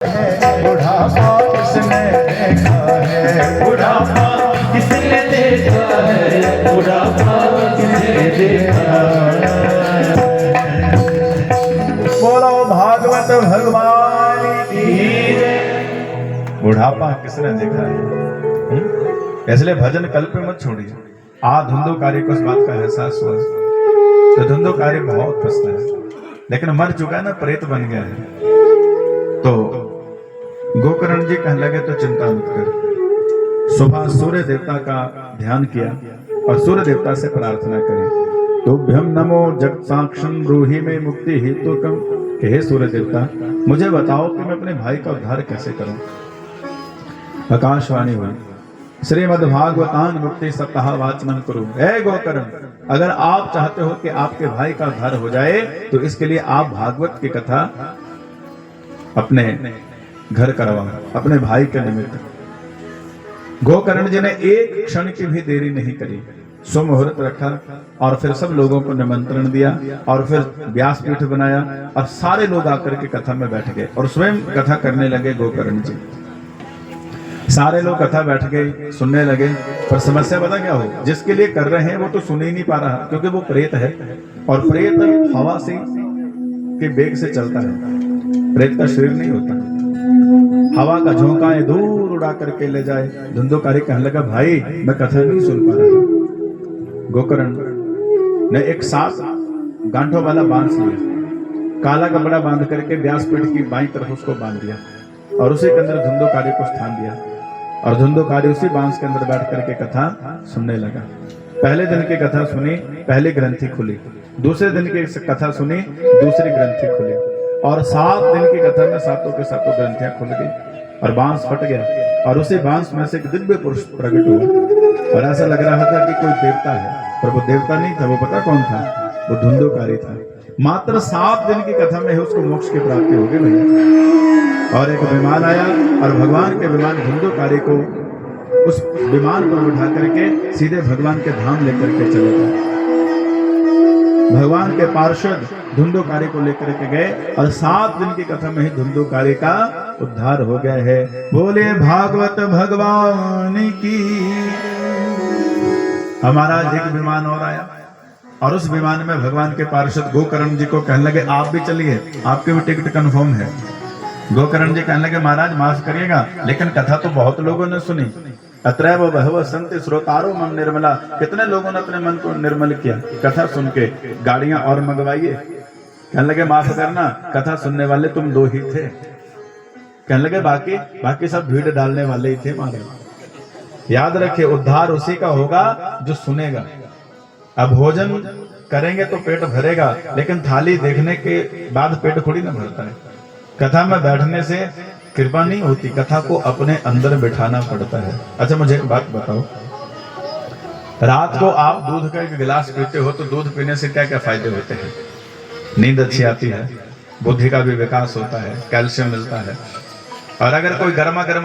बुढ़ापा किसने देखा है, बुढ़ापा किसने देखा है, बुढ़ापा किसने देखा है। बोलो भागवत भगवान की जय। बुढ़ापा किसने देखा है, इसलिए भजन कल पे मत छोड़िए। धुंधुकारी को इस बात का एहसास हुआ तो धुंधुकारी बहुत पछता है, लेकिन मर चुका है ना, प्रेत बन गया है। तो गोकर्ण जी कहने लगे तो चिंता मत कर। सुबह सूर्य देवता का ध्यान किया और सूर्य देवता से प्रार्थना करी, तुभ्यम नमो जग साक्षम रूहि में मुक्ति हेतु कम, कि हे सूर्य देवता मुझे बताओ कि मैं अपने भाई का उद्धार कैसे करूं। आकाशवाणी हुई, श्रीमद्भागवतान मुक्ति सप्ताह वाचनम करूं। हे गोकर्ण, अगर आप चाहते हो कि आपके भाई का उद्धार हो जाए तो इसके लिए आप भागवत की कथा अपने घर करवाओ, अपने भाई के निमित्त। गोकर्ण जी ने एक क्षण की भी देरी नहीं करी, सुमुहूर्त रखा और फिर सब लोगों को निमंत्रण दिया और फिर व्यासपीठ बनाया और सारे लोग आकर के कथा में बैठ गए और स्वयं कथा करने लगे। गोकर्ण जी सारे लोग कथा बैठ गए, सुनने लगे। पर समस्या पता क्या हो, जिसके लिए कर रहे हैं वो तो सुन ही नहीं पा रहा, क्योंकि वो प्रेत है और प्रेत हवा से के वेग से चलता है। प्रेत का शरीर नहीं होता, हवा का झोंका है दूर उड़ा करके ले जाए। धुंधुकारी कहने लगा, भाई मैं कथा नहीं सुन पा रहा। गोकर्ण ने एक साथ गांठों वाला बांध लिया, काला कपड़ा बांध करके व्यासपीठ की बाईं तरफ उसको बांध दिया और उसी के अंदर धुंधुकारी को स्थान दिया और धुंधुकारी उसी बांस के अंदर बैठ करके कथा सुनने लगा। पहले दिन की कथा सुनी, पहली ग्रंथि खुली। दूसरे दिन की कथा सुनी, दूसरी ग्रंथि खुली। और 7 दिन की कथा में सातों के सातों ग्रंथियां खुल गई और बांस फट गया और उसी बांस में से एक दिव्य पुरुष प्रकट हुआ और ऐसा लग रहा था कि कोई देवता है, पर वो देवता नहीं था। वो पता कौन था? वो धुंधुकारी था। मात्र 7 दिन की कथा में ही उसको मोक्ष की प्राप्ति हो गई भैया। और एक विमान आया और भगवान के विमान धुंधुकारी को उस विमान पर उठा करके सीधे भगवान के धाम लेकर के चले गए। भगवान के पार्षद धुंधुकारी को लेकर के गए और 7 दिन की कथा में ही धुंधुकारी का उद्धार हो गया है। बोले भागवत भगवान की। हमारा एक विमान और आया और उस विमान में भगवान के पार्षद गोकर्ण जी को कहने लगे, आप भी चलिए, आपकी भी टिकट कंफर्म है। गोकर्ण जी कहने लगे, महाराज माफ करिएगा, लेकिन कथा तो बहुत लोगों ने सुनी। अत्रैव बहवः सन्ति श्रोतारो मन निर्मला। कितने लोगों ने अपने मन को निर्मल किया कथा सुन के। गाड़ियां और मंगवाइए। कहने लगे, माफ करना, कथा सुनने वाले तुम 2 ही थे। कहने लगे, बाकी सब भीड़ डालने वाले ही थे महाराज। याद रखिए, उद्धार उसी का होगा जो सुनेगा। अब भोजन करेंगे तो पेट भरेगा, लेकिन थाली देखने के बाद पेट थोड़ी ना भरता है। कथा में बैठने से कृपा नहीं होती, कथा को अपने अंदर बिठाना पड़ता है। अच्छा मुझे एक बात बताओ, रात को आप दूध का एक गिलास पीते हो तो दूध पीने से क्या क्या फायदे होते हैं? नींद अच्छी आती है, बुद्धि का भी विकास होता है, कैल्शियम मिलता है। और अगर कोई गर्मा गर्म